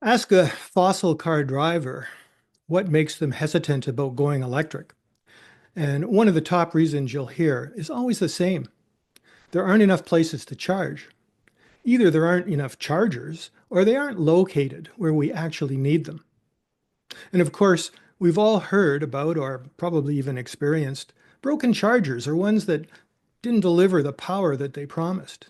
Ask a fossil car driver what makes them hesitant about going electric. And one of the top reasons you'll hear is always the same. There aren't enough places to charge. Either there aren't enough chargers or they aren't located where we actually need them. And of course, we've all heard about or probably even experienced broken chargers or ones that didn't deliver the power that they promised.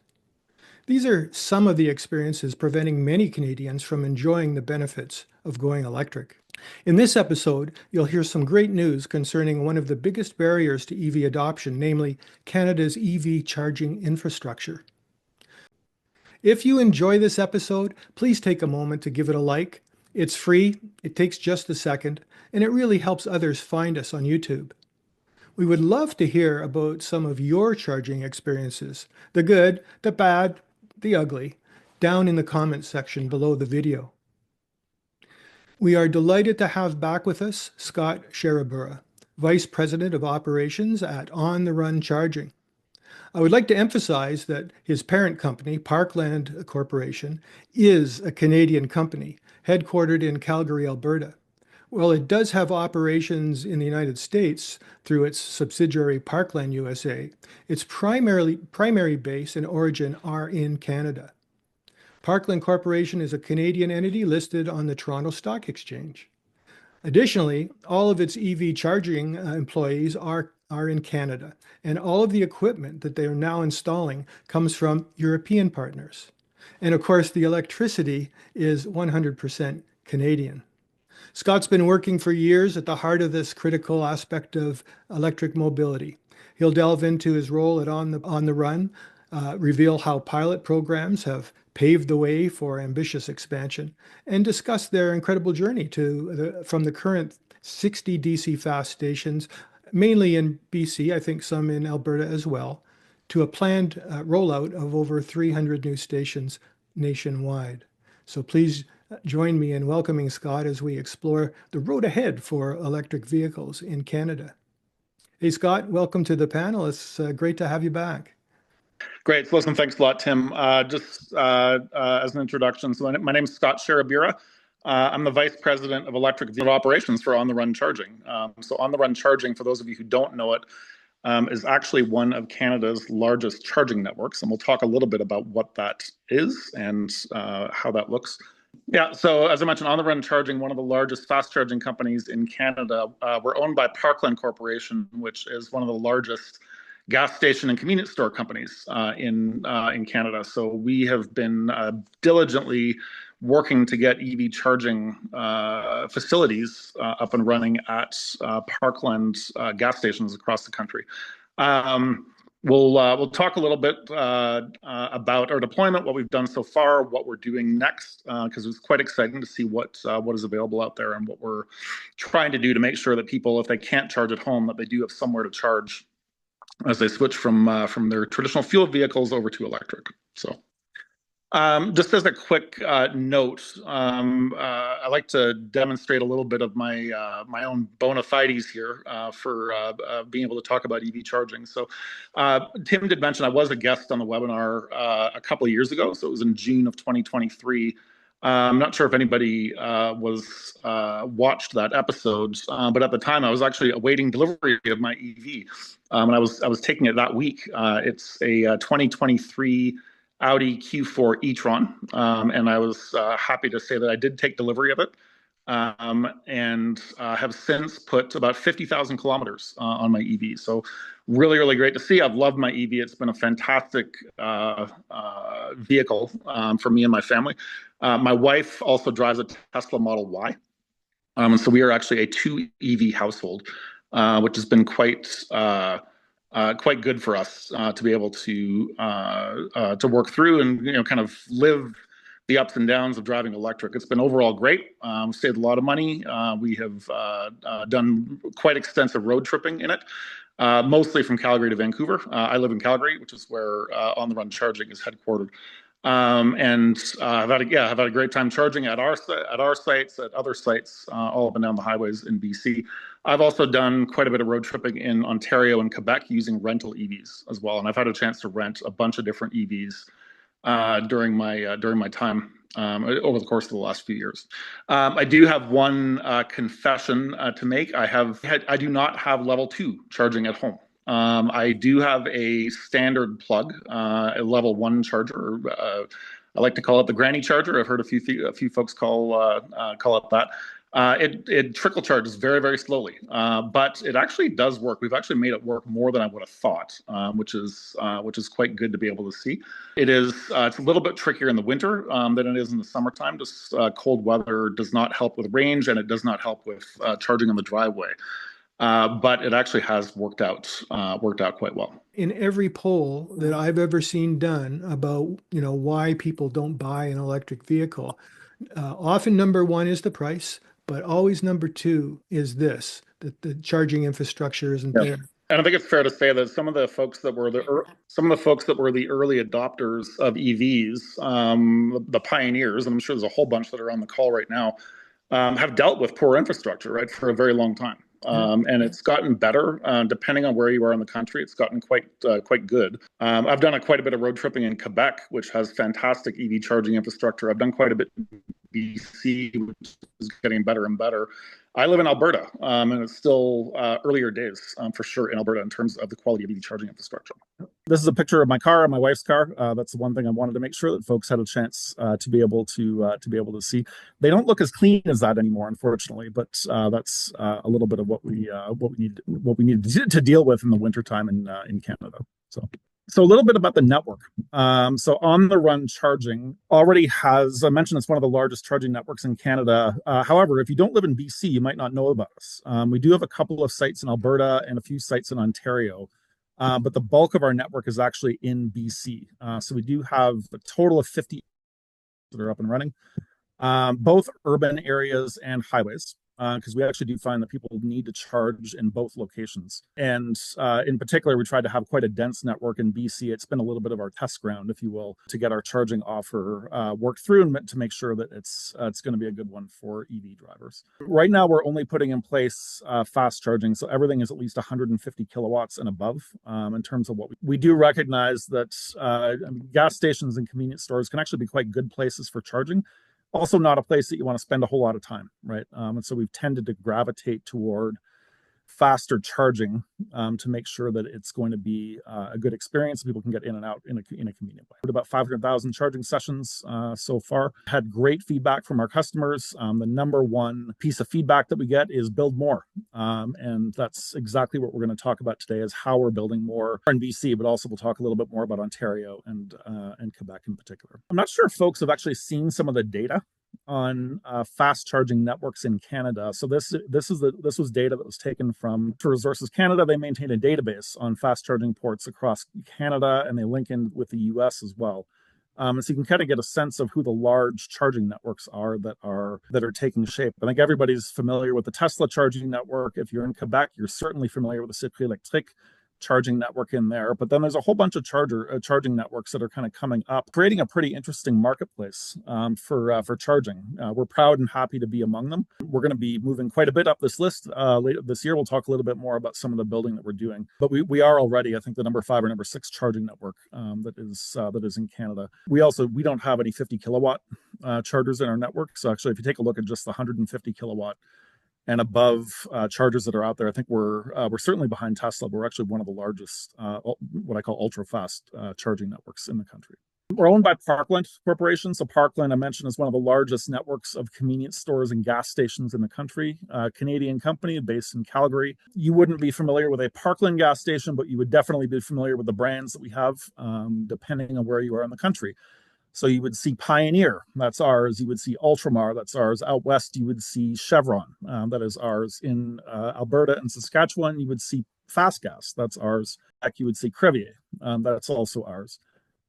These are some of the experiences preventing many Canadians from enjoying the benefits of going electric. In this episode, you'll hear some great news concerning one of the biggest barriers to EV adoption, namely Canada's EV charging infrastructure. If you enjoy this episode, please take a moment to give it a like. It's free, it takes just a second, and it really helps others find us on YouTube. We would love to hear about some of your charging experiences, the good, the bad, the ugly, down in the comments section below the video. We are delighted to have back with us Scott Sharabura, Vice President of Operations at On the Run Charging. I would like to emphasize that his parent company, Parkland Corporation, is a Canadian company headquartered in Calgary, Alberta. While it does have operations in the United States through its subsidiary Parkland USA, its primary base and origin are in Canada. Parkland Corporation is a Canadian entity listed on the Toronto Stock Exchange. Additionally, all of its EV charging employees are in Canada, and all of the equipment that they are now installing comes from European partners. And of course, the electricity is 100% Canadian. Scott's been working for years at the heart of this critical aspect of electric mobility. He'll delve into his role at On the Run, reveal how pilot programs have paved the way for ambitious expansion, and discuss their incredible journey from the current 60 DC fast stations, mainly in BC, I think some in Alberta as well, to a planned rollout of over 300 new stations nationwide. So please join me in welcoming Scott as we explore the road ahead for electric vehicles in Canada. Hey, Scott, welcome to the panel. It's great to have you back. Great. So listen, thanks a lot, Tim. Just as an introduction, so my name is Scott Sharabura. I'm the Vice President of Electric Vehicle Operations for On the Run Charging. So On the Run Charging, for those of you who don't know it, is actually one of Canada's largest charging networks. And we'll talk a little bit about what that is and how that looks. Yeah, so as I mentioned, On the Run Charging, one of the largest fast charging companies in Canada. We're owned by Parkland Corporation, which is one of the largest gas station and convenience store companies in Canada. So we have been diligently working to get EV charging facilities up and running at Parkland gas stations across the country. We'll talk a little bit about our deployment, what we've done so far, what we're doing next, because it's quite exciting to see what is available out there and what we're trying to do to make sure that people, if they can't charge at home, that they do have somewhere to charge as they switch from their traditional fuel vehicles over to electric. So just as a quick note, I like to demonstrate a little bit of my own bona fides here for being able to talk about EV charging. So Tim did mention I was a guest on the webinar a couple of years ago. So it was in June of 2023. I'm not sure if anybody watched that episode, but at the time I was actually awaiting delivery of my EV, and I was taking it that week. It's a 2023 Audi Q4 e-tron, and I was happy to say that I did take delivery of it, and have since put about 50,000 kilometers on my EV. So really, really great to see. I've loved my EV. It's been a fantastic vehicle for me and my family. My wife also drives a Tesla Model Y. And so we are actually a 2 EV household, which has been quite good for us to be able to work through and kind of live the ups and downs of driving electric. It's been overall great. Saved a lot of money. We have done quite extensive road tripping in it, mostly from Calgary to Vancouver. I live in Calgary, which is where On the Run Charging is headquartered. And I've had a great time charging at our sites, at other sites, all up and down the highways in BC. I've also done quite a bit of road tripping in Ontario and Quebec using rental EVs as well, and I've had a chance to rent a bunch of different EVs during my time over the course of the last few years. I do have one confession to make. I do not have level 2 charging at home. I do have a standard plug, a level 1 charger. I like to call it the granny charger. I've heard a few folks call it that. It trickle charges very, very slowly, but it actually does work. We've actually made it work more than I would have thought, which is quite good to be able to see. It's a little bit trickier in the winter than it is in the summertime. Just cold weather does not help with range, and it does not help with charging on the driveway. But it actually has worked out quite well. In every poll that I've ever seen done about, why people don't buy an electric vehicle, often number one is the price, but always number two is that the charging infrastructure isn't there. And I think it's fair to say that some of the folks that were the early adopters of EVs, the pioneers, and I'm sure there's a whole bunch that are on the call right now, have dealt with poor infrastructure, right, for a very long time. And it's gotten better depending on where you are in the country. It's gotten quite good. I've done quite a bit of road tripping in Quebec, which has fantastic EV charging infrastructure. I've done quite a bit in BC, which is getting better and better. I live in Alberta, and it's still earlier days for sure in Alberta in terms of the quality of EV charging infrastructure. This is a picture of my car and my wife's car. That's the one thing I wanted to make sure that folks had a chance to be able to see. They don't look as clean as that anymore, unfortunately, but that's a little bit of what we need to deal with in the wintertime in Canada. So a little bit about the network. So On the Run Charging already has, I mentioned it's one of the largest charging networks in Canada. However, if you don't live in BC, you might not know about us. We do have a couple of sites in Alberta and a few sites in Ontario, but the bulk of our network is actually in BC. So we do have a total of 50 that are up and running, both urban areas and highways. Because we actually do find that people need to charge in both locations. And in particular, we tried to have quite a dense network in BC. It's been a little bit of our test ground, if you will, to get our charging offer worked through and to make sure that it's going to be a good one for EV drivers. Right now, we're only putting in place fast charging. So everything is at least 150 kilowatts and above in terms of what we do recognize that gas stations and convenience stores can actually be quite good places for charging. Also not a place that you want to spend a whole lot of time, right? And so we've tended to gravitate toward faster charging to make sure that it's going to be a good experience. People can get in and out in a convenient way. About 500,000 charging sessions so far. Had great feedback from our customers. The number one piece of feedback that we get is build more. And that's exactly what we're going to talk about today, is how we're building more in BC, but also we'll talk a little bit more about Ontario and Quebec in particular. I'm not sure if folks have actually seen some of the data on fast charging networks in Canada. So this was data that was taken from Resources Canada. They maintain a database on fast charging ports across Canada, and they link in with the US as well. And so you can kind of get a sense of who the large charging networks are that are taking shape. I think everybody's familiar with the Tesla charging network. If you're in Quebec, you're certainly familiar with the Circuit Electrique charging network in there. But then there's a whole bunch of charging networks that are kind of coming up, creating a pretty interesting marketplace for charging. We're proud and happy to be among them. We're going to be moving quite a bit up this list later this year. We'll talk a little bit more about some of the building that we're doing. But we are already, I think, the number 5 or number 6 charging network that is in Canada. We don't have any 50 kilowatt chargers in our network. So actually, if you take a look at just the 150 kilowatt and above chargers that are out there, I think we're certainly behind Tesla. But we're actually one of the largest, what I call ultra fast charging networks in the country. We're owned by Parkland Corporation. So Parkland, I mentioned, is one of the largest networks of convenience stores and gas stations in the country. Canadian company based in Calgary. You wouldn't be familiar with a Parkland gas station, but you would definitely be familiar with the brands that we have, depending on where you are in the country. So you would see Pioneer, that's ours. You would see Ultramar, that's ours. Out west, you would see Chevron, that is ours. In Alberta and Saskatchewan, you would see Fast Gas, that's ours. You would see Crevier, that's also ours.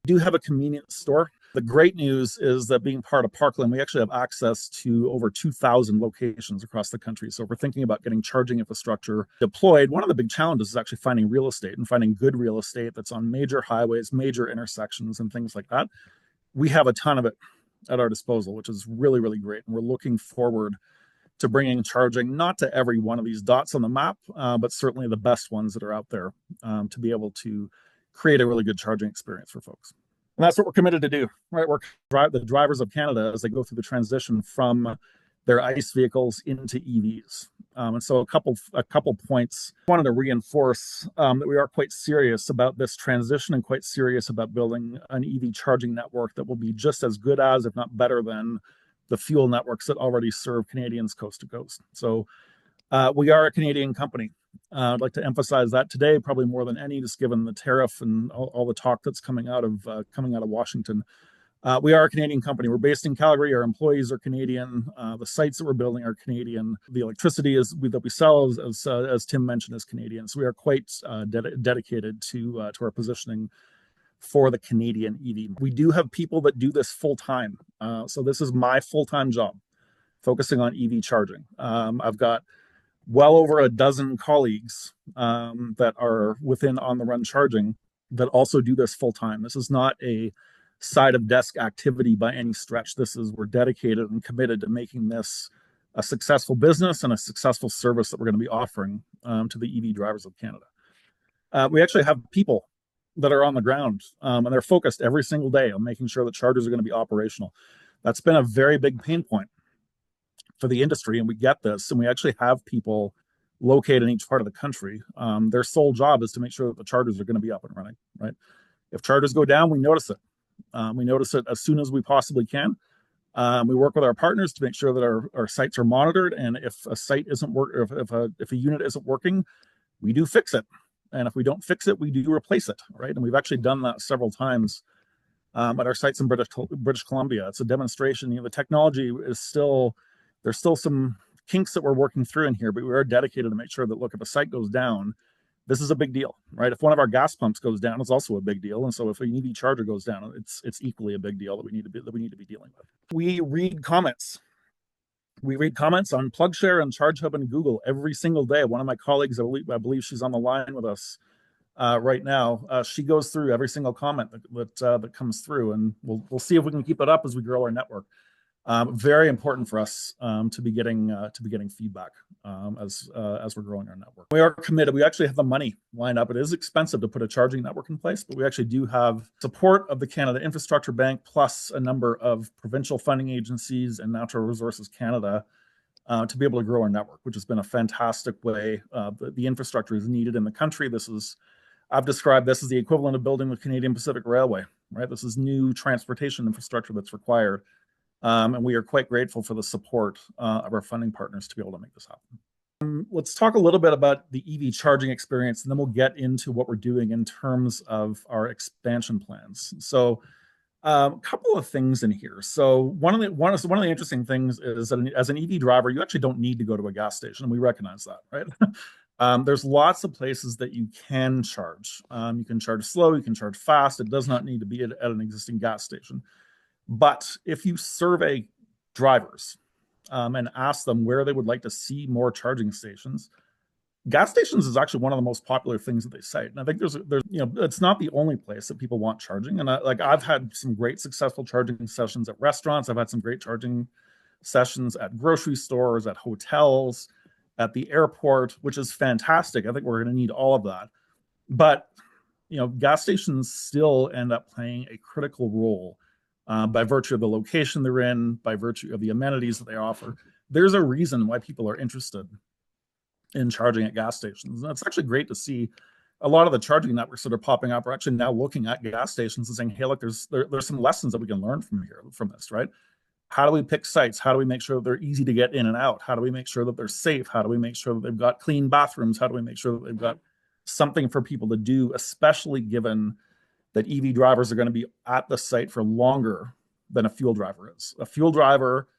We do have a convenience store. The great news is that being part of Parkland, we actually have access to over 2,000 locations across the country. So if we're thinking about getting charging infrastructure deployed, one of the big challenges is actually finding real estate and finding good real estate that's on major highways, major intersections, and things like that. We have a ton of it at our disposal, which is really, really great. And we're looking forward to bringing charging, not to every one of these dots on the map, but certainly the best ones that are out there to be able to create a really good charging experience for folks. And that's what we're committed to do, right? We're the drivers of Canada as they go through the transition from their ICE vehicles into EVs. And so a couple points. I wanted to reinforce that we are quite serious about this transition and quite serious about building an EV charging network that will be just as good as, if not better than, the fuel networks that already serve Canadians coast to coast. So we are a Canadian company. I'd like to emphasize that today, probably more than any, just given the tariff and all the talk that's coming out of Washington. We are a Canadian company. We're based in Calgary. Our employees are Canadian. The sites that we're building are Canadian. The electricity that we sell, as Tim mentioned, is Canadian. So we are quite dedicated to our positioning for the Canadian EV. We do have people that do this full time. So this is my full-time job, focusing on EV charging. I've got well over a dozen colleagues that are within On the Run Charging that also do this full time. This is not a side of desk activity by any stretch. We're dedicated and committed to making this a successful business and a successful service that we're going to be offering to the EV drivers of Canada. We actually have people that are on the ground and they're focused every single day on making sure that chargers are going to be operational. That's been a very big pain point for the industry, and we get this, and we actually have people located in each part of the country. Their sole job is to make sure that the chargers are going to be up and running, right? If chargers go down, we notice it. We notice it as soon as we possibly can. We work with our partners to make sure that our sites are monitored, and if a site isn't if a unit isn't working, we do fix it. And if we don't fix it, we do replace it, right? And we've actually done that several times at our sites in British Columbia. It's a demonstration. The technology is there's still some kinks that we're working through in here, but we are dedicated to make sure that, look, if a site goes down, this is a big deal, right? If one of our gas pumps goes down, it's also a big deal. And so if an EV charger goes down, it's equally a big deal that we need to be dealing with. We read comments. We read comments on PlugShare and ChargeHub and Google every single day. One of my colleagues, I believe she's on the line with us right now. She goes through every single comment that comes through, and we'll see if we can keep it up as we grow our network. Very important for us to be getting feedback as we're growing our network. We are committed. We actually have the money lined up. It is expensive to put a charging network in place, but we actually do have support of the Canada Infrastructure Bank, plus a number of provincial funding agencies and Natural Resources Canada to be able to grow our network, which has been a fantastic way. The infrastructure is needed in the country. I've described this as the equivalent of building the Canadian Pacific Railway, right? This is new transportation infrastructure that's required. And we are quite grateful for the support of our funding partners to be able to make this happen. Let's talk a little bit about the EV charging experience, and then we'll get into what we're doing in terms of our expansion plans. So a couple of things in here. So one of the interesting things is that as an EV driver, you actually don't need to go to a gas station, and we recognize that, right? There's lots of places that you can charge. You can charge slow, you can charge fast. It does not need to be at an existing gas station. But if you survey drivers and ask them where they would like to see more charging stations, gas stations is actually one of the most popular things that they cite. And I think there's it's not the only place that people want charging. And I've had some great successful charging sessions at restaurants. I've had some great charging sessions at grocery stores, at hotels, at the airport, which is fantastic. I think we're going to need all of that. But gas stations still end up playing a critical role. By virtue of the location they're in, by virtue of the amenities that they offer. There's a reason why people are interested in charging at gas stations. And it's actually great to see a lot of the charging networks that are popping up are actually now looking at gas stations and saying, hey, look, there's some lessons that we can learn from this, right? How do we pick sites? How do we make sure that they're easy to get in and out? How do we make sure that they're safe? How do we make sure that they've got clean bathrooms? How do we make sure that they've got something for people to do, especially given that EV drivers are going to be at the site for longer than a fuel driver is. A fuel driver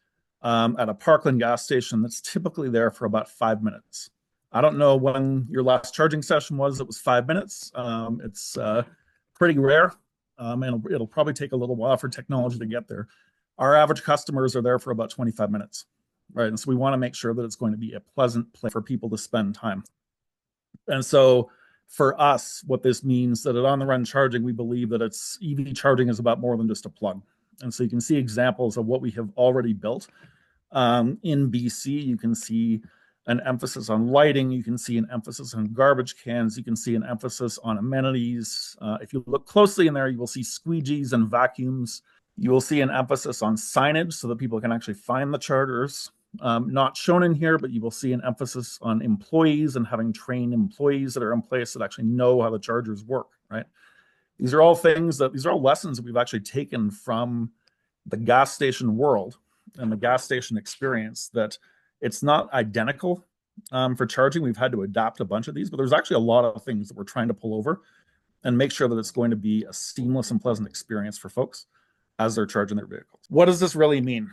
at a Parkland gas station, that's typically there for about 5 minutes. I don't know when your last charging session was. It was 5 minutes. It's pretty rare, and it'll probably take a little while for technology to get there. Our average customers are there for about 25 minutes, right? And so we want to make sure that it's going to be a pleasant place for people to spend time. And so for us, what this means that at On the Run Charging, we believe that EV charging is about more than just a plug. And so you can see examples of what we have already built. In BC, you can see an emphasis on lighting. You can see an emphasis on garbage cans. You can see an emphasis on amenities. If you look closely in there, you will see squeegees and vacuums. You will see an emphasis on signage so that people can actually find the chargers. Not shown in here, but you will see an emphasis on employees and having trained employees that are in place that actually know how the chargers work, right? These are all lessons that we've actually taken from the gas station world and the gas station experience, that it's not identical for charging. We've had to adapt a bunch of these, but there's actually a lot of things that we're trying to pull over and make sure that it's going to be a seamless and pleasant experience for folks as they're charging their vehicles. What does this really mean?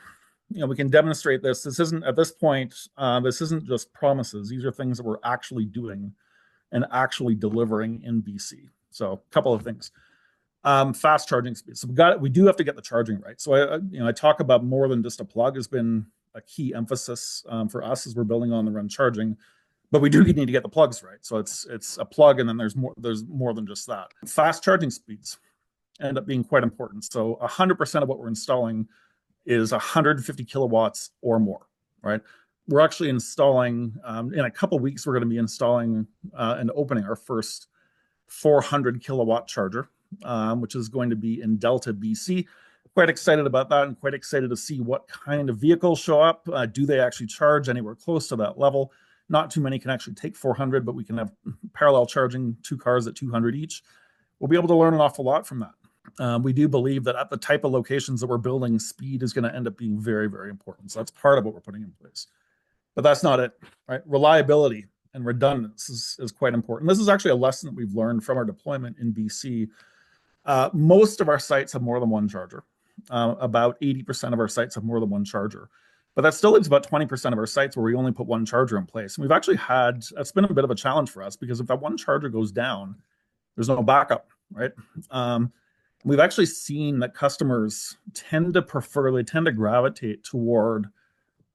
We can demonstrate this. This isn't, at this point, this isn't just promises. These are things that we're actually doing and actually delivering in BC. So a couple of things. Fast charging speed. So we do have to get the charging right. So I talk about more than just a plug has been a key emphasis for us as we're building on the run charging, but we do need to get the plugs right. So it's a plug, and then there's more than just that. Fast charging speeds end up being quite important. So 100% of what we're installing is 150 kilowatts or more, right? We're actually installing, in a couple of weeks, we're going to be installing and opening our first 400 kilowatt charger, which is going to be in Delta, BC. Quite excited about that, and quite excited to see what kind of vehicles show up. Do they actually charge anywhere close to that level? Not too many can actually take 400, but we can have parallel charging, 2 cars at 200 each. We'll be able to learn an awful lot from that. We do believe that at the type of locations that we're building, speed is going to end up being very, very important. So that's part of what we're putting in place. But that's not it, right? Reliability and redundancy is quite important. This is actually a lesson that we've learned from our deployment in BC. Most of our sites have more than one charger. About 80% of our sites have more than one charger. But that still leaves about 20% of our sites where we only put one charger in place. And we've actually that's been a bit of a challenge for us, because if that one charger goes down, there's no backup, right? We've actually seen that customers tend to gravitate toward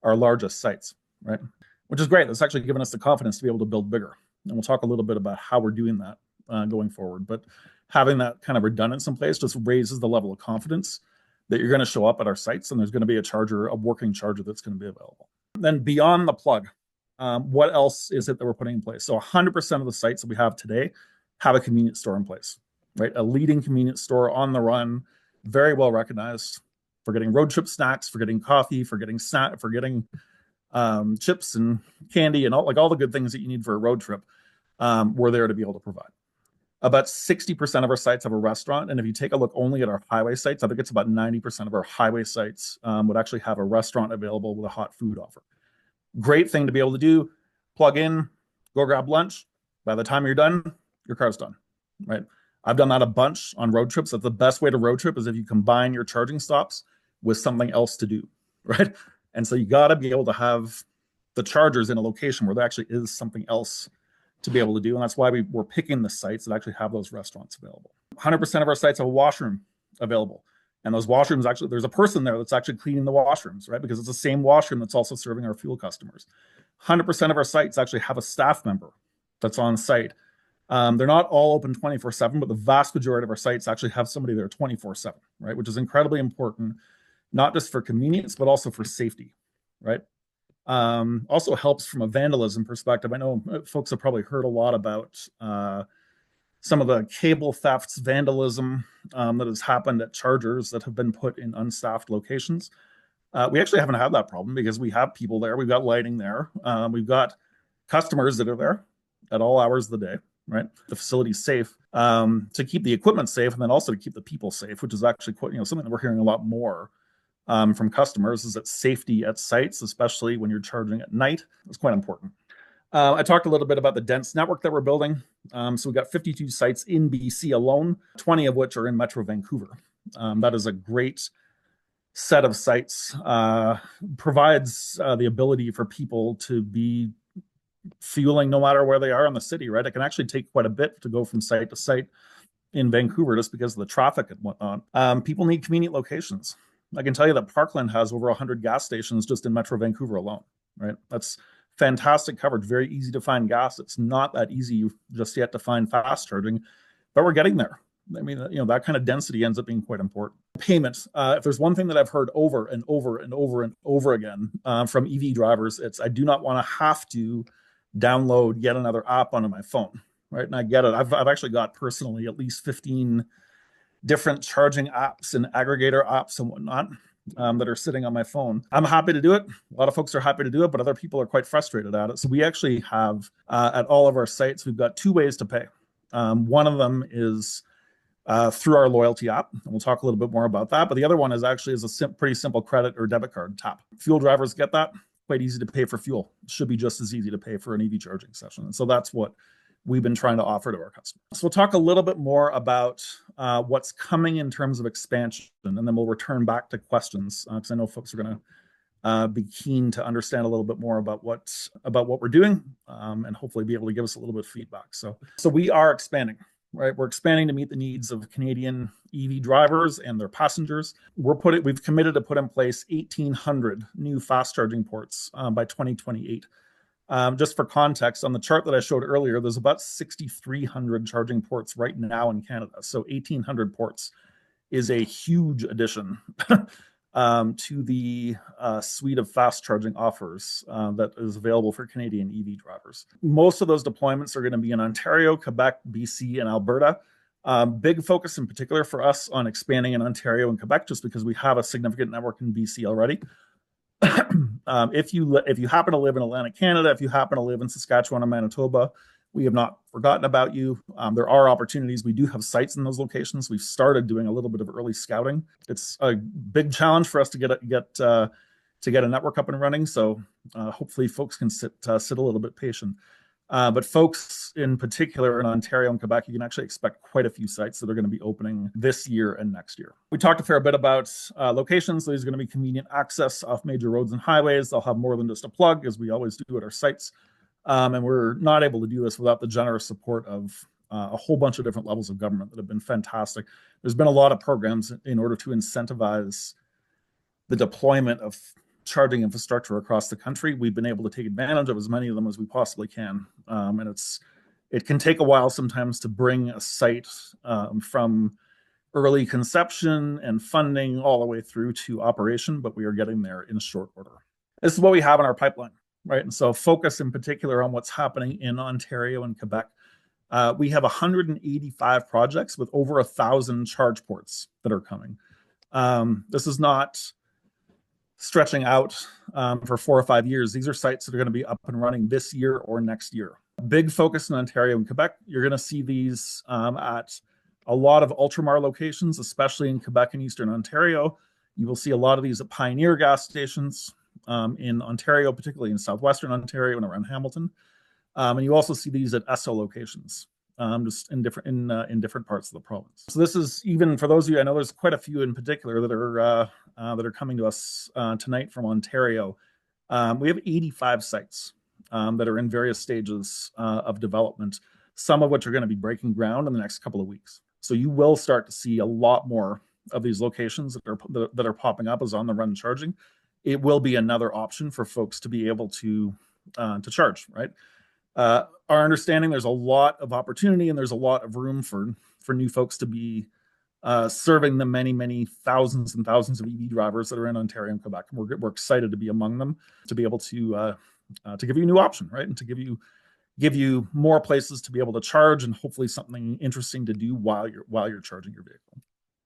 our largest sites, right? Which is great. That's actually given us the confidence to be able to build bigger. And we'll talk a little bit about how we're doing that going forward. But having that kind of redundancy in place just raises the level of confidence that you're going to show up at our sites and there's going to be a working charger that's going to be available. Then beyond the plug, what else is it that we're putting in place? So 100% of the sites that we have today have a convenience store in place, right? A leading convenience store on the run, very well recognized for getting road trip snacks, for getting coffee, for getting chips and candy and all the good things that you need for a road trip. We're there to be able to provide. About 60% of our sites have a restaurant. And if you take a look only at our highway sites, I think it's about 90% of our highway sites would actually have a restaurant available with a hot food offer. Great thing to be able to do. Plug in, go grab lunch. By the time you're done, your car's done, right? I've done that a bunch on road trips. That's the best way to road trip, is if you combine your charging stops with something else to do, right? And so you got to be able to have the chargers in a location where there actually is something else to be able to do. And that's why we're picking the sites that actually have those restaurants available. 100% of our sites have a washroom available. And those washrooms, actually, there's a person there that's actually cleaning the washrooms, right? Because it's the same washroom that's also serving our fuel customers. 100% of our sites actually have a staff member that's on site. They're not all open 24/7, but the vast majority of our sites actually have somebody there 24/7, right? Which is incredibly important, not just for convenience, but also for safety, right? Also helps from a vandalism perspective. I know folks have probably heard a lot about some of the cable thefts, vandalism that has happened at chargers that have been put in unstaffed locations. We actually haven't had that problem because we have people there. We've got lighting there. We've got customers that are there at all hours of the day, right? The facility's safe to keep the equipment safe, and then also to keep the people safe, which is actually quite, something that we're hearing a lot more from customers, is that safety at sites, especially when you're charging at night, is quite important. I talked a little bit about the dense network that we're building. So we've got 52 sites in BC alone, 20 of which are in Metro Vancouver. That is a great set of sites, provides the ability for people to be fueling no matter where they are in the city, right? It can actually take quite a bit to go from site to site in Vancouver just because of the traffic and whatnot. People need convenient locations. I can tell you that Parkland has over 100 gas stations just in Metro Vancouver alone, right? That's fantastic coverage, very easy to find gas. It's not that easy just yet to find fast charging, but we're getting there. I mean, that kind of density ends up being quite important. Payment. If there's one thing that I've heard over and over and over and over again from EV drivers, it's I do not want to have to download yet another app onto my phone, right? And I get it. I've actually got personally at least 15 different charging apps and aggregator apps and whatnot that are sitting on my phone. I'm happy to do it. A lot of folks are happy to do it, but other people are quite frustrated at it. So we actually have at all of our sites, we've got two ways to pay. One of them is through our loyalty app, and we'll talk a little bit more about that. But the other one is actually a pretty simple credit or debit card tap. Fuel drivers get that. Quite easy to pay for fuel. It should be just as easy to pay for an EV charging session. And so that's what we've been trying to offer to our customers. So we'll talk a little bit more about what's coming in terms of expansion, and then we'll return back to questions because I know folks are going to be keen to understand a little bit more about what we're doing and hopefully be able to give us a little bit of feedback. So we are expanding. Right, we're expanding to meet the needs of Canadian EV drivers and their passengers. We've committed to put in place 1,800 new fast charging ports by 2028. Just for context, on the chart that I showed earlier, there's about 6,300 charging ports right now in Canada. So 1,800 ports is a huge addition to the suite of fast charging offers that is available for Canadian EV drivers. Most of those deployments are going to be in Ontario, Quebec, BC, and Alberta. Big focus in particular for us on expanding in Ontario and Quebec, just because we have a significant network in BC already. If you happen to live in Atlantic Canada, if you happen to live in Saskatchewan or Manitoba, we have not forgotten about you. There are opportunities. We do have sites in those locations. We've started doing a little bit of early scouting. It's a big challenge for us to get a network up and running. So hopefully folks can sit a little bit patient. But folks in particular in Ontario and Quebec, you can actually expect quite a few sites that are going to be opening this year and next year. We talked a fair bit about locations. There's going to be convenient access off major roads and highways. They'll have more than just a plug, as we always do at our sites. And we're not able to do this without the generous support of a whole bunch of different levels of government that have been fantastic. There's been a lot of programs in order to incentivize the deployment of charging infrastructure across the country. We've been able to take advantage of as many of them as we possibly can. And it can take a while sometimes to bring a site from early conception and funding all the way through to operation, but we are getting there in short order. This is what we have in our pipeline. Right. And so focus in particular on what's happening in Ontario and Quebec. We have 185 projects with over 1,000 charge ports that are coming. This is not stretching out for 4 or 5 years. These are sites that are going to be up and running this year or next year. Big focus in Ontario and Quebec. You're going to see these at a lot of Ultramar locations, especially in Quebec and Eastern Ontario. You will see a lot of these at Pioneer gas stations. In Ontario, particularly in southwestern Ontario and around Hamilton, and you also see these at ESSO locations, just in different parts of the province. So this is even for those of you. I know there's quite a few in particular that are coming to us tonight from Ontario. We have 85 sites that are in various stages of development. Some of which are going to be breaking ground in the next couple of weeks. So you will start to see a lot more of these locations that are popping up as on the run charging. It will be another option for folks to be able to charge, right? Our understanding, there's a lot of opportunity and there's a lot of room for new folks to be serving the many, many thousands and thousands of EV drivers that are in Ontario and Quebec. And we're excited to be among them, to be able to give you a new option, right? And to give you more places to be able to charge and hopefully something interesting to do while you're charging your vehicle.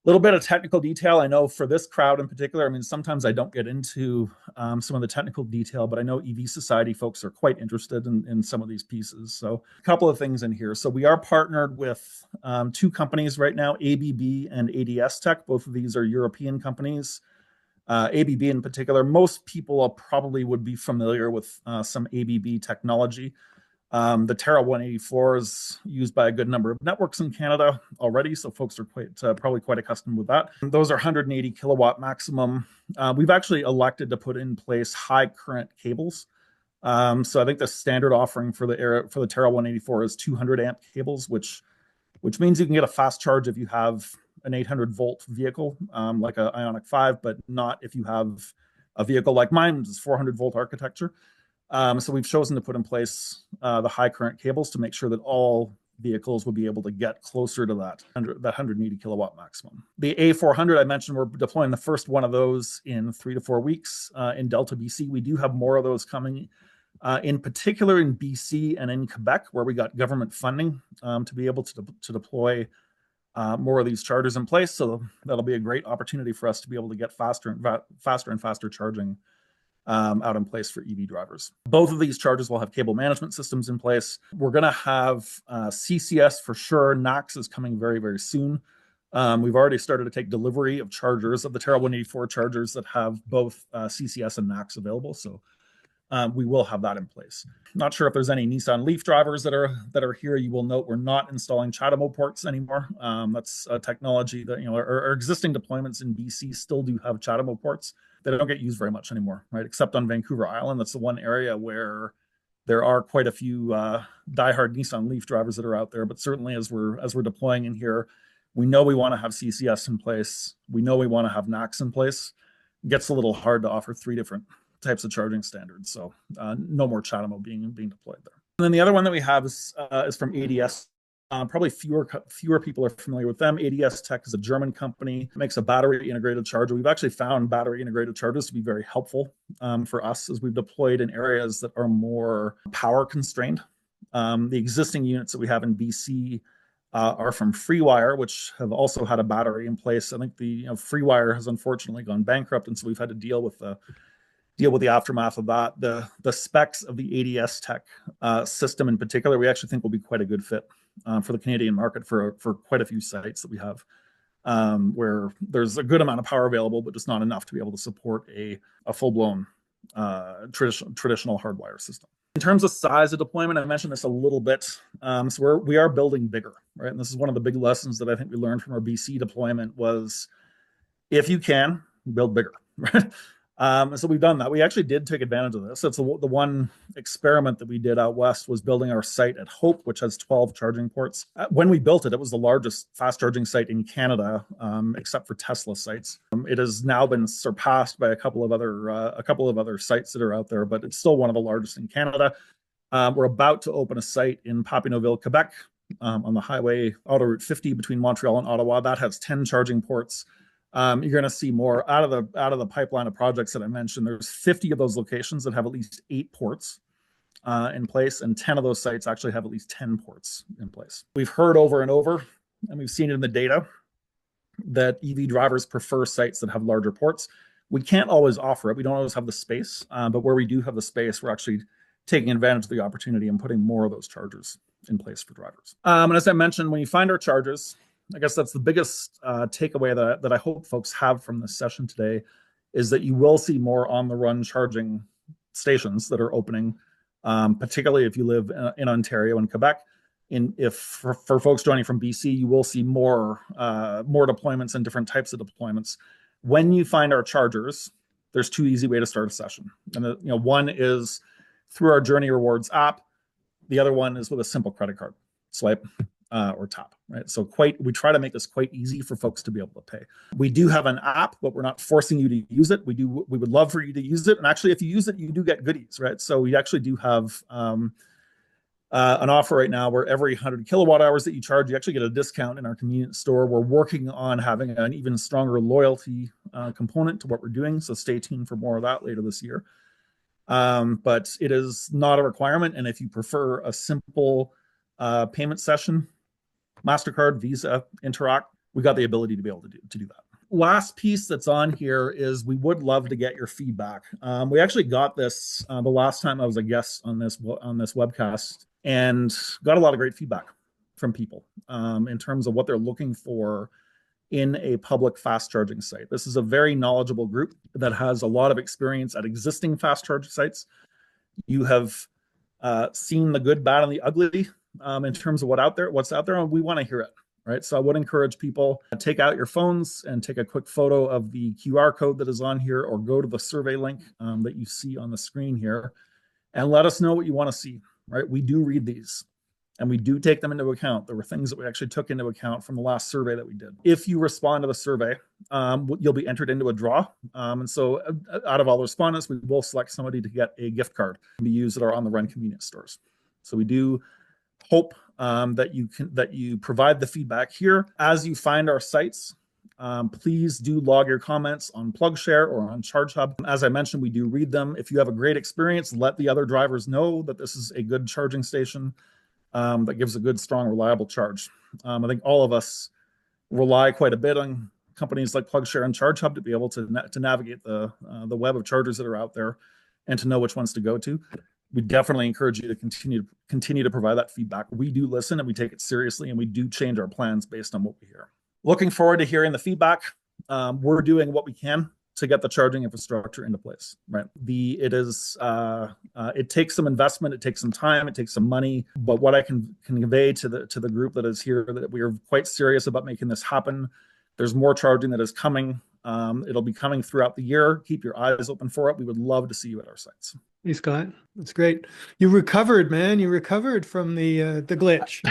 Little bit of technical detail. I know for this crowd in particular, I mean, sometimes I don't get into some of the technical detail, but I know EV Society folks are quite interested in some of these pieces. So a couple of things in here. So we are partnered with 2 companies right now, ABB and ADST. Both of these are European companies. ABB in particular, most people probably would be familiar with some ABB technology. The Terra 184 is used by a good number of networks in Canada already, so folks are probably quite accustomed with that. Those are 180 kilowatt maximum. We've actually elected to put in place high current cables. So I think the standard offering for the Terra 184 is 200 amp cables, which means you can get a fast charge if you have an 800 volt vehicle like an Ioniq 5, but not if you have a vehicle like mine, which is 400 volt architecture. So we've chosen to put in place the high current cables to make sure that all vehicles will be able to get closer to that 180 kilowatt maximum. The A400 I mentioned, we're deploying the first one of those in 3 to 4 weeks in Delta, BC. We do have more of those coming, in particular in BC and in Quebec, where we got government funding to be able to deploy more of these chargers in place. So that'll be a great opportunity for us to be able to get faster and faster charging out in place for EV drivers. Both of these chargers will have cable management systems in place. We're going to have CCS for sure. NACS is coming very, very soon. We've already started to take delivery of chargers, of the Terra 184 chargers that have both CCS and NACS available. So we will have that in place. Not sure if there's any Nissan Leaf drivers that are here. You will note we're not installing CHAdeMO ports anymore. That's a technology that, our existing deployments in BC still do have CHAdeMO ports that don't get used very much anymore, right? Except on Vancouver Island. That's the one area where there are quite a few diehard Nissan Leaf drivers that are out there. But certainly as we're deploying in here, we know we want to have CCS in place. We know we want to have NACS in place. It gets a little hard to offer 3 different types of charging standards. So no more CHAdeMO being deployed there. And then the other one that we have is from ADST. Probably fewer people are familiar with them. ADST is a German company, makes a battery integrated charger. We've actually found battery integrated chargers to be very helpful for us as we've deployed in areas that are more power constrained. The existing units that we have in BC are from FreeWire, which have also had a battery in place. I think the FreeWire has unfortunately gone bankrupt, and so we've had to deal with the aftermath of that. The specs of the ADST system in particular, we actually think will be quite a good fit for the Canadian market for quite a few sites that we have, where there's a good amount of power available, but just not enough to be able to support a full-blown traditional hardwire system. In terms of size of deployment, I mentioned this a little bit. So we are building bigger, right? And this is one of the big lessons that I think we learned from our BC deployment was, if you can, build bigger, right? So we've done that. We actually did take advantage of this. That's the one experiment that we did out west, was building our site at Hope, which has 12 charging ports. When we built it, it was the largest fast charging site in Canada, except for Tesla sites. It has now been surpassed by a couple of other sites that are out there, but it's still one of the largest in Canada. We're about to open a site in Papineauville, Quebec, on the highway Autoroute 50 between Montreal and Ottawa. That has 10 charging ports. You're going to see more out of the pipeline of projects that I mentioned. There's 50 of those locations that have at least 8 ports in place, and 10 of those sites actually have at least 10 ports in place. We've heard over and over, and we've seen it in the data, that EV drivers prefer sites that have larger ports. We can't always offer it. We don't always have the space, but where we do have the space, we're actually taking advantage of the opportunity and putting more of those chargers in place for drivers. And as I mentioned, when you find our chargers, I guess that's the biggest takeaway that I hope folks have from this session today, is that you will see more on-the-run charging stations that are opening, particularly if you live in Ontario and Quebec. For folks joining from BC, you will see more deployments and different types of deployments. When you find our chargers, there's 2 easy ways to start a session. And one is through our Journey Rewards app. The other one is with a simple credit card swipe. Or tap, right? So we try to make this quite easy for folks to be able to pay. We do have an app, but we're not forcing you to use it. We would love for you to use it. And actually, if you use it, you do get goodies, right? So we actually do have an offer right now where every 100 kilowatt hours that you charge, you actually get a discount in our convenience store. We're working on having an even stronger loyalty component to what we're doing. So stay tuned for more of that later this year. But it is not a requirement. And if you prefer a simple payment session, MasterCard, Visa, Interact, we got the ability to be able to do that. Last piece that's on here is we would love to get your feedback. We actually got this the last time I was a guest on this webcast, and got a lot of great feedback from people in terms of what they're looking for in a public fast charging site. This is a very knowledgeable group that has a lot of experience at existing fast charging sites. You have seen the good, bad, and the ugly in terms of what's out there, and we want to hear it, right? So I would encourage people to take out your phones and take a quick photo of the QR code that is on here, or go to the survey link that you see on the screen here, and let us know what you want to see, right? We do read these, and we do take them into account. There were things that we actually took into account from the last survey that we did. If you respond to the survey, you'll be entered into a draw. And so out of all the respondents, we will select somebody to get a gift card to be used at our on-the-run convenience stores. So we do hope that you provide the feedback here as you find our sites. Please do log your comments on PlugShare or on ChargeHub. As I mentioned, we do read them. If you have a great experience, let the other drivers know that this is a good charging station that gives a good, strong, reliable charge. I think all of us rely quite a bit on companies like PlugShare and ChargeHub to be able to navigate the web of chargers that are out there and to know which ones to go to. We definitely encourage you to continue to provide that feedback. We do listen and we take it seriously, and we do change our plans based on what we hear. Looking forward to hearing the feedback. We're doing what we can to get the charging infrastructure into place. Right. It takes some investment, it takes some time, it takes some money. But what I can convey to the group that is here, that we are quite serious about making this happen. There's more charging that is coming. It'll be coming throughout the year. Keep your eyes open for it. We would love to see you at our sites. Hey, Scott, that's great. You recovered, man. You recovered from the glitch.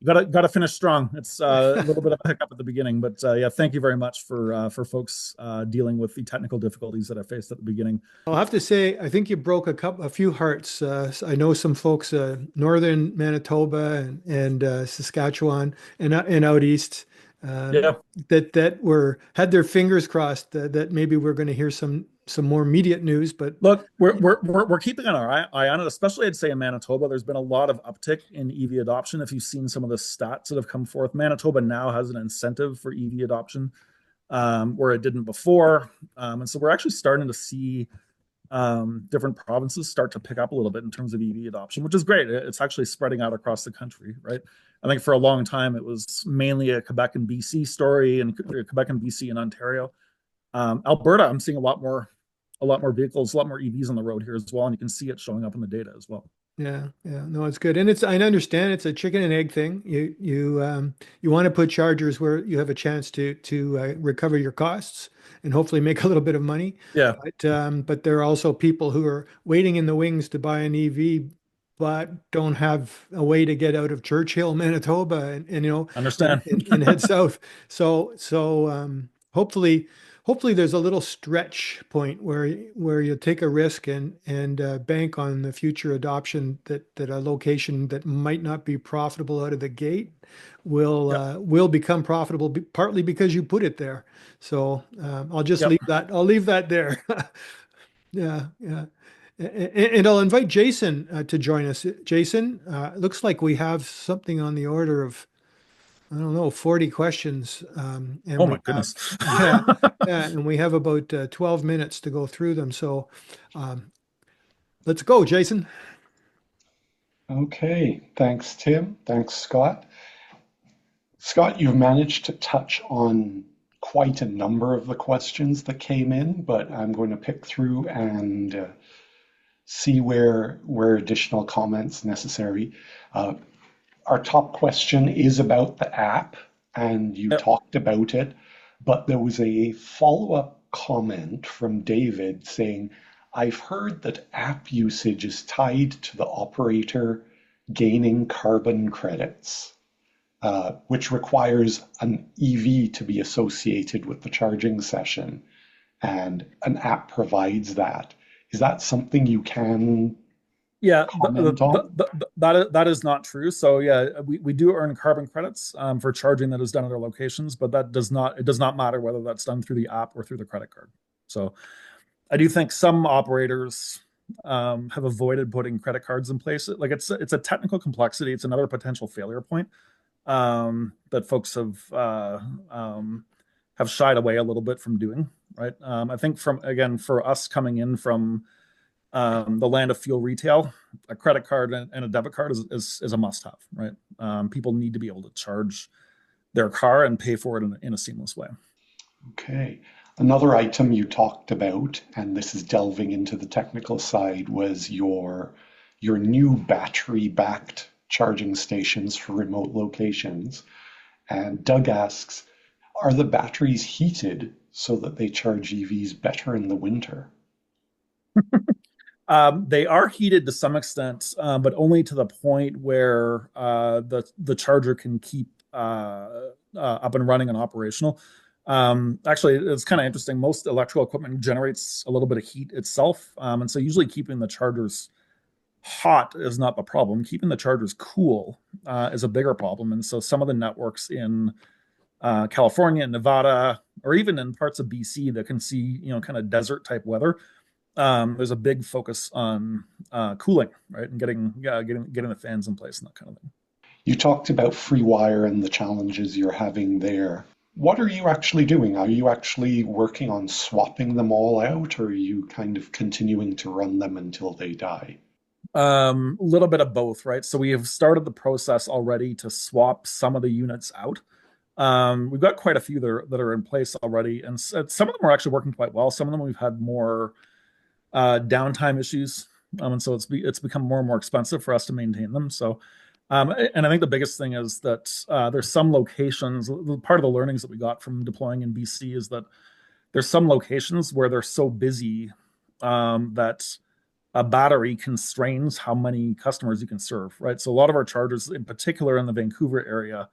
Got to finish strong. It's a little bit of a hiccup at the beginning, but yeah, thank you very much for folks dealing with the technical difficulties that I faced at the beginning. I'll have to say, I think you broke a few hearts. I know some folks, northern Manitoba and Saskatchewan and out east, that had their fingers crossed that maybe we're going to hear some more immediate news. But look, we're keeping an eye on it, especially I'd say in Manitoba. There's been a lot of uptick in EV adoption. If you've seen some of the stats that have come forth, Manitoba now has an incentive for EV adoption where it didn't before, and so we're actually starting to see different provinces start to pick up a little bit in terms of EV adoption, which is great. It's actually spreading out across the country, right? I think for a long time it was mainly a Quebec and BC story, and Quebec and BC and Ontario. Alberta, I'm seeing a lot more vehicles, a lot more EVs on the road here as well, and you can see it showing up in the data as well. Yeah, no, it's good, and I understand it's a chicken and egg thing. You want to put chargers where you have a chance to recover your costs and hopefully make a little bit of money. Yeah, but there are also people who are waiting in the wings to buy an EV, but don't have a way to get out of Churchill, Manitoba, and understand and head south. So hopefully there's a little stretch point where you take a risk and bank on the future adoption that a location that might not be profitable out of the gate will become profitable partly because you put it there. So I'll just leave that. I'll leave that there. Yeah. And I'll invite Jason to join us. Jason, it looks like we have something on the order of, I don't know, 40 questions. And oh my goodness. And we have about 12 minutes to go through them. So let's go, Jason. Okay. Thanks, Tim. Thanks, Scott. Scott, you've managed to touch on quite a number of the questions that came in, but I'm going to pick through and see where additional comments necessary. Our top question is about the app, and you talked about it, but there was a follow-up comment from David saying, I've heard that app usage is tied to the operator gaining carbon credits, which requires an EV to be associated with the charging session, and an app provides that. Is that something you can comment on? That is not true. So yeah, we do earn carbon credits for charging that is done at our locations, but it does not matter whether that's done through the app or through the credit card. So I do think some operators have avoided putting credit cards in place. Like it's a technical complexity. It's another potential failure point that folks have shied away a little bit from doing. Right. I think for us coming in from the land of fuel retail, a credit card and a debit card is a must-have, right? People need to be able to charge their car and pay for it in a seamless way. Okay. Another item you talked about, and this is delving into the technical side, was your new battery-backed charging stations for remote locations. And Doug asks, are the batteries heated so that they charge EVs better in the winter? They are heated to some extent, but only to the point where the charger can keep up and running and operational. Actually, it's kind of interesting. Most electrical equipment generates a little bit of heat itself, and so usually keeping the chargers hot is not the problem. Keeping the chargers cool is a bigger problem. And so some of the networks in California and Nevada, or even in parts of BC that can see, kind of desert type weather, there's a big focus on cooling, right, and getting the fans in place and that kind of thing. You talked about free wire and the challenges you're having there. What are you actually doing? Are you actually working on swapping them all out, or are you kind of continuing to run them until they die? A little bit of both, right? So we have started the process already to swap some of the units out. We've got quite a few that are in place already, and some of them are actually working quite well. Some of them we've had more downtime issues, and so it's become more and more expensive for us to maintain them. So, and I think the biggest thing is that there's some locations. Part of the learnings that we got from deploying in BC is that there's some locations where they're so busy that a battery constrains how many customers you can serve, right? So a lot of our chargers, in particular in the Vancouver area,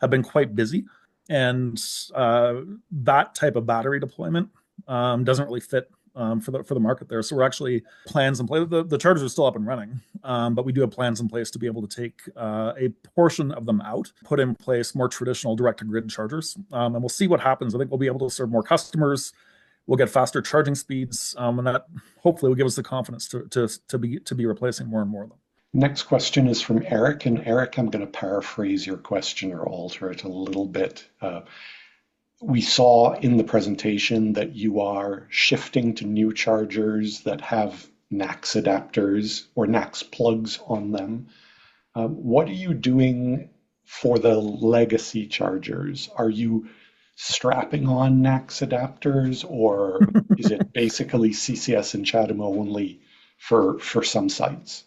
have been quite busy, and that type of battery deployment doesn't really fit for the market there. So we're actually plans in place. The chargers are still up and running, but we do have plans in place to be able to take a portion of them out, put in place more traditional direct-to-grid chargers, and we'll see what happens. I think we'll be able to serve more customers. We'll get faster charging speeds, and that hopefully will give us the confidence to be replacing more and more of them. Next question is from Eric, and Eric, I'm going to paraphrase your question or alter it a little bit. We saw in the presentation that you are shifting to new chargers that have NACS adapters or NACS plugs on them. What are you doing for the legacy chargers? Are you strapping on NACS adapters, or is it basically CCS and CHAdeMO only for some sites?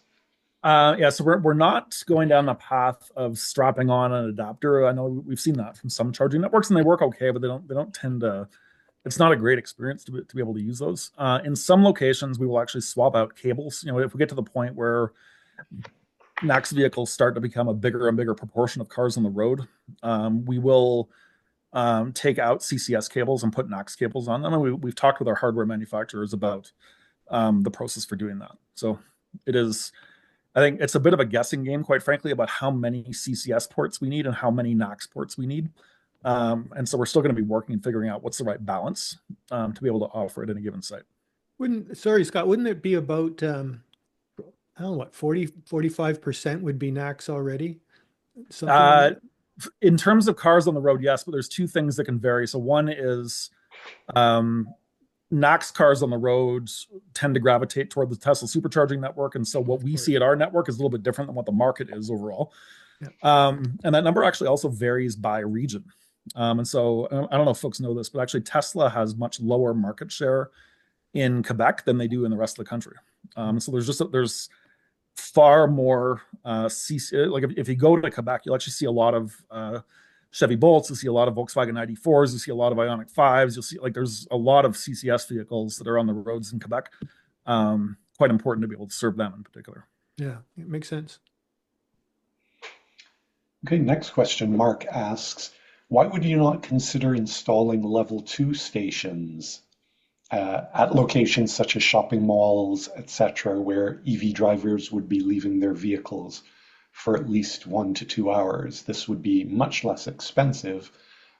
Yeah, so we're not going down the path of strapping on an adapter. I know we've seen that from some charging networks, and they work okay, but they don't tend to. It's not a great experience to be able to use those. In some locations, we will actually swap out cables. If we get to the point where NACS vehicles start to become a bigger and bigger proportion of cars on the road, we will take out CCS cables and put NACS cables on them. And we've talked with our hardware manufacturers about the process for doing that. So it is. I think it's a bit of a guessing game, quite frankly, about how many CCS ports we need and how many NACS ports we need. And so we're still going to be working and figuring out what's the right balance to be able to offer at any given site. Sorry, Scott, wouldn't it be about, I don't know, what, 45% would be NACS already? Like in terms of cars on the road, yes, but there's two things that can vary. So one is NACS cars on the roads tend to gravitate toward the Tesla supercharging network. And so what we see at our network is a little bit different than what the market is overall. Yeah. And that number actually also varies by region. And so I don't know if folks know this, but actually Tesla has much lower market share in Quebec than they do in the rest of the country. So there's far more CC, like if you go to Quebec, you'll actually see a lot of Chevy Bolts, you'll see a lot of Volkswagen ID4s, you'll see a lot of Ioniq 5s, you'll see there's a lot of CCS vehicles that are on the roads in Quebec. Quite important to be able to serve them in particular. Yeah, it makes sense. Okay, next question. Mark asks, why would you not consider installing level 2 stations at locations such as shopping malls, etc., where EV drivers would be leaving their vehicles for at least 1 to 2 hours? This would be much less expensive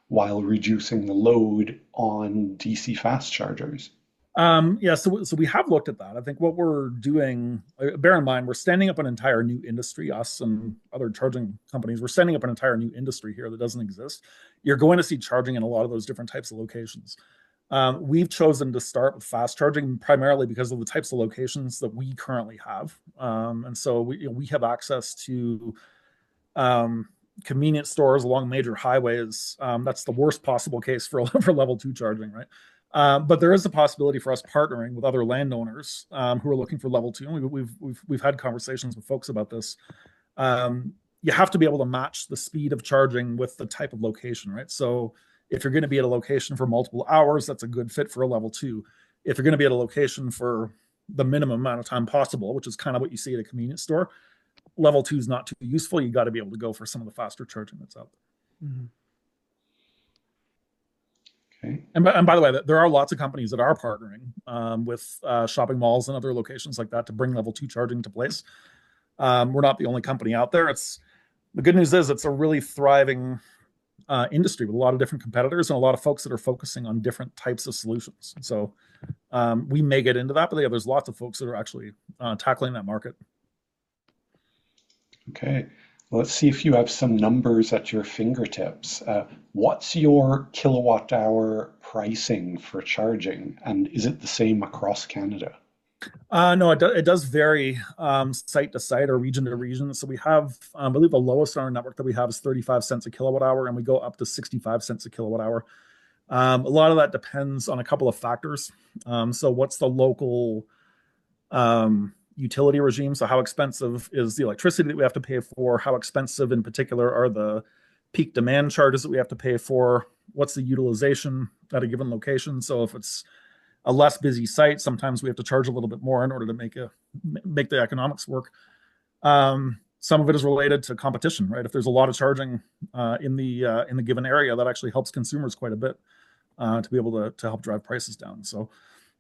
while reducing the load on DC fast chargers. Yeah, so we have looked at that. I think what we're doing, bear in mind, we're standing up an entire new industry, us and other charging companies, we're standing up an entire new industry here that doesn't exist. You're going to see charging in a lot of those different types of locations. We've chosen to start with fast charging primarily because of the types of locations that we currently have. And so we have access to convenience stores along major highways. That's the worst possible case for level 2 charging, right? But there is a possibility for us partnering with other landowners who are looking for level 2. And we've had conversations with folks about this. You have to be able to match the speed of charging with the type of location, right? So if you're going to be at a location for multiple hours, that's a good fit for a level 2. If you're going to be at a location for the minimum amount of time possible, which is kind of what you see at a convenience store, level 2 is not too useful. You got to be able to go for some of the faster charging that's out there. Mm-hmm. Okay. And by the way, there are lots of companies that are partnering with shopping malls and other locations like that to bring level 2 charging to place. We're not the only company out there. The good news is it's a really thriving industry with a lot of different competitors and a lot of folks that are focusing on different types of solutions. So we may get into that, but yeah, there's lots of folks that are actually tackling that market. Okay. Let's see if you have some numbers at your fingertips. What's your kilowatt hour pricing for charging, and is it the same across Canada? No, it does vary site to site or region to region. So we have, I believe the lowest on our network that we have is 35 cents a kilowatt hour, and we go up to 65 cents a kilowatt hour. A lot of that depends on a couple of factors. So what's the local utility regime? So how expensive is the electricity that we have to pay for? How expensive in particular are the peak demand charges that we have to pay for? What's the utilization at a given location? So if it's a less busy site, sometimes we have to charge a little bit more in order to make the economics work. Some of it is related to competition, right? If there's a lot of charging in the given area, that actually helps consumers quite a bit to be able to help drive prices down. So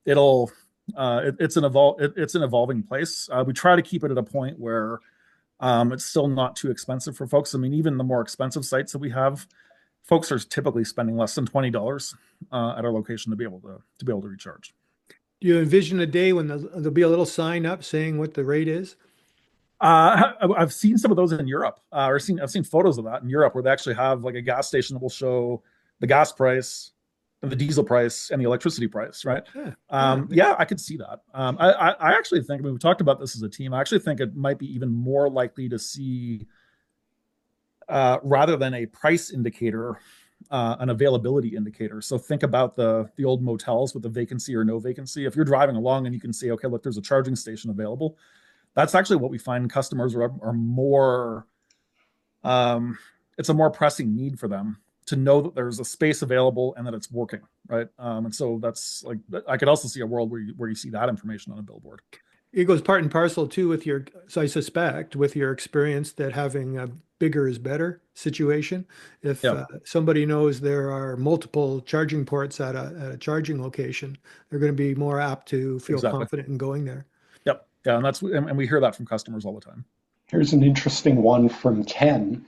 it's an evolving place. We try to keep it at a point where it's still not too expensive for folks. I mean, even the more expensive sites that we have, folks are typically spending less than $20 at our location to be able to recharge. Do you envision a day when there'll be a little sign up saying what the rate is? I've seen some of those in Europe, I've seen photos of that in Europe where they actually have like a gas station that will show the gas price, the diesel price, and the electricity price, right? Yeah, I could see that. I actually think, I mean, we talked about this as a team. I actually think it might be even more likely to see, rather than a price indicator, an availability indicator. So think about the old motels with the vacancy or no vacancy. If you're driving along and you can see, okay, look, there's a charging station available. That's actually what we find customers are more, it's a more pressing need for them to know that there's a space available and that it's working, right? And so that's like, I could also see a world where you see that information on a billboard. It goes part and parcel too with so I suspect with your experience that having a bigger is better situation. If somebody knows there are multiple charging ports at a charging location, they're going to be more apt to feel confident in going there. Yep. Yeah. And we hear that from customers all the time. Here's an interesting one from Ken.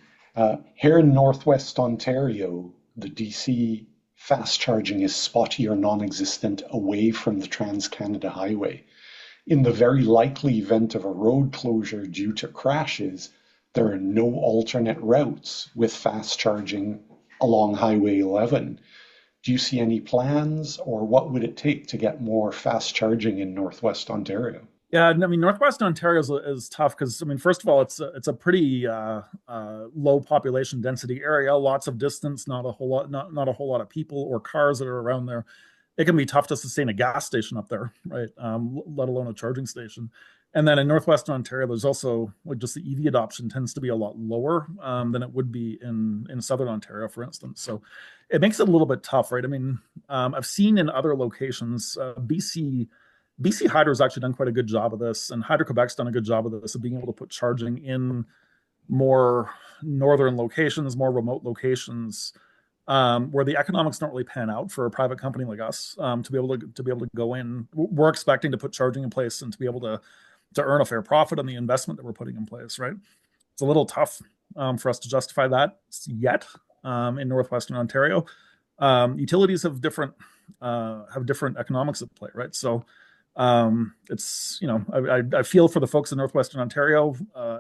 Here in Northwest Ontario, the DC fast charging is spotty or non-existent away from the Trans-Canada Highway. In the very likely event of a road closure due to crashes, there are no alternate routes with fast charging along Highway 11. Do you see any plans, or what would it take to get more fast charging in Northwest Ontario? Yeah, I mean, Northwest Ontario is tough because, I mean, first of all, it's a pretty low population density area, lots of distance, not a whole lot of people or cars that are around there. It can be tough to sustain a gas station up there, right? Let alone a charging station. And then in Northwest Ontario, there's also just the EV adoption tends to be a lot lower than it would be in Southern Ontario, for instance. So it makes it a little bit tough, right? I mean, I've seen in other locations, BC Hydro has actually done quite a good job of this, and Hydro-Quebec's done a good job of this, of being able to put charging in more northern locations, more remote locations, where the economics don't really pan out for a private company like us to be able to go in. We're expecting to put charging in place and to be able to earn a fair profit on the investment that we're putting in place, right? It's a little tough for us to justify that yet in Northwestern Ontario. Utilities have different economics at play, right? So it's, I feel for the folks in Northwestern Ontario.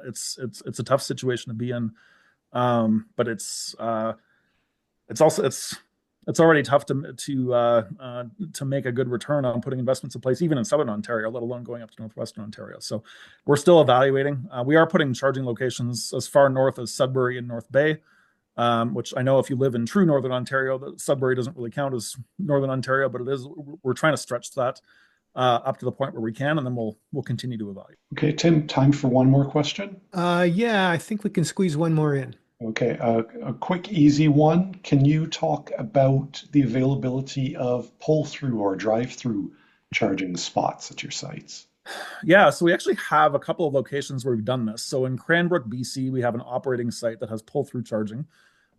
It's a tough situation to be in, but it's already tough to make a good return on putting investments in place, even in Southern Ontario, let alone going up to Northwestern Ontario. So we're still evaluating. We are putting charging locations as far north as Sudbury and North Bay, which I know if you live in true Northern Ontario, that Sudbury doesn't really count as Northern Ontario, but it is. We're trying to stretch that up to the point where we can, and then we'll continue to evaluate. Okay, Tim, time for one more question? Yeah, I think we can squeeze one more in. Okay, a quick, easy one. Can you talk about the availability of pull-through or drive-through charging spots at your sites? Yeah, so we actually have a couple of locations where we've done this. So in Cranbrook, BC, we have an operating site that has pull-through charging.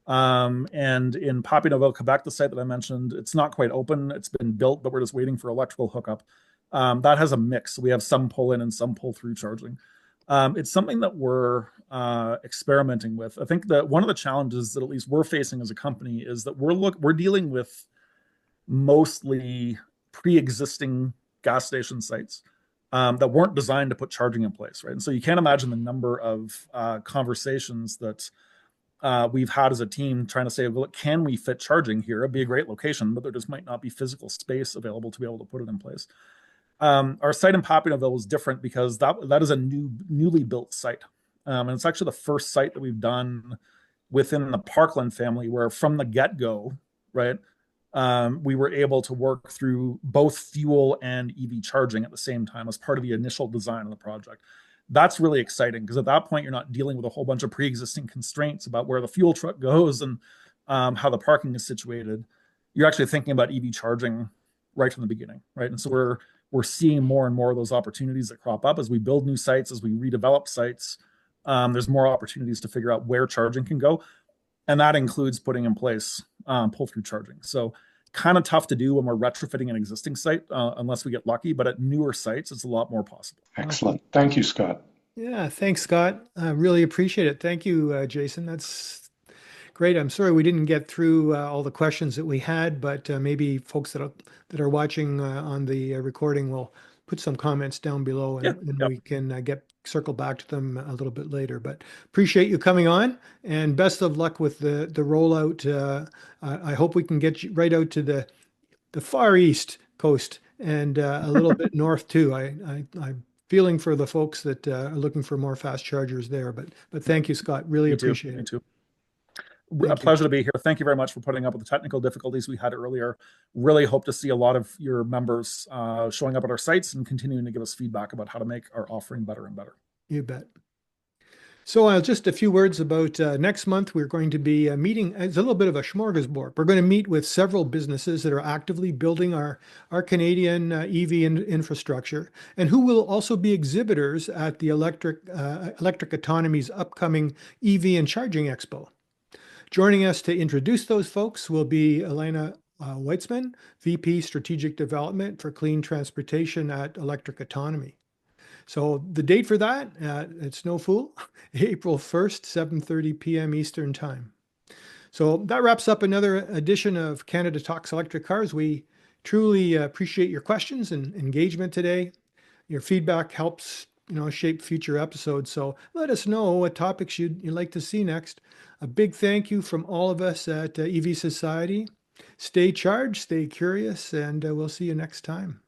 And in Papineauville, Quebec, the site that I mentioned, it's not quite open. It's been built, but we're just waiting for electrical hookup. That has a mix. We have some pull in and some pull through charging. It's something that we're experimenting with. I think that one of the challenges that at least we're facing as a company is that we're dealing with mostly pre-existing gas station sites that weren't designed to put charging in place, right? And so you can't imagine the number of conversations that we've had as a team trying to say, well, can we fit charging here? It'd be a great location, but there just might not be physical space available to be able to put it in place. Our site in Papineauville is different because that is a newly built site. And it's actually the first site that we've done within the Parkland family where from the get-go, right, we were able to work through both fuel and EV charging at the same time as part of the initial design of the project. That's really exciting because at that point, you're not dealing with a whole bunch of pre-existing constraints about where the fuel truck goes and how the parking is situated. You're actually thinking about EV charging right from the beginning, right? And so we're seeing more and more of those opportunities that crop up as we build new sites, as we redevelop sites. There's more opportunities to figure out where charging can go. And that includes putting in place pull-through charging. So kind of tough to do when we're retrofitting an existing site unless we get lucky, but at newer sites, it's a lot more possible. Excellent. Thank you, Scott. Yeah, thanks, Scott. I really appreciate it. Thank you, Jason. That's great. I'm sorry we didn't get through all the questions that we had, but maybe folks that are watching on the recording will put some comments down below, and we can circle back to them a little bit later. But appreciate you coming on, and best of luck with the rollout. I hope we can get you right out to the far east coast and a little bit north too. I'm feeling for the folks that are looking for more fast chargers there. But thank you, Scott. Really appreciate it. Me too. A pleasure to be here. Thank you very much for putting up with the technical difficulties we had earlier. Really hope to see a lot of your members showing up at our sites and continuing to give us feedback about how to make our offering better and better. You bet. So just a few words about next month. We're going to be meeting. It's a little bit of a smorgasbord. We're going to meet with several businesses that are actively building our Canadian EV infrastructure, and who will also be exhibitors at the Electric Autonomy's upcoming EV and Charging Expo. Joining us to introduce those folks will be Elena Weitzman, VP Strategic Development for Clean Transportation at Electric Autonomy. So the date for that, it's no fool, April 1st, 7:30 p.m. Eastern Time. So that wraps up another edition of Canada Talks Electric Cars. We truly appreciate your questions and engagement today. Your feedback helps shape future episodes. So let us know what topics you'd like to see next. A big thank you from all of us at EV Society. Stay charged, stay curious, and we'll see you next time.